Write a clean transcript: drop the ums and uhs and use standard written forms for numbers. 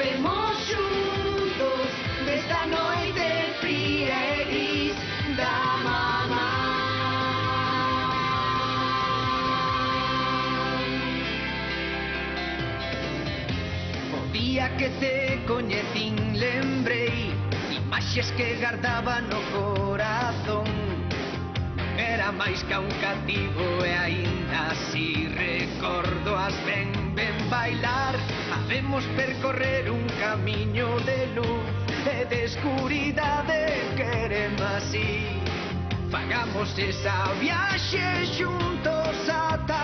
escapemos xuntos desta noite fría e gris da mamá. O día que te coñecín lembrei imaxes que gardaba no corazón. Era máis que un cativo e aínda así recordo as ben bailar. Habemos percorrer un camiño de luz e de escuridade, queremos así. Fagamos esa viaxe xuntos ata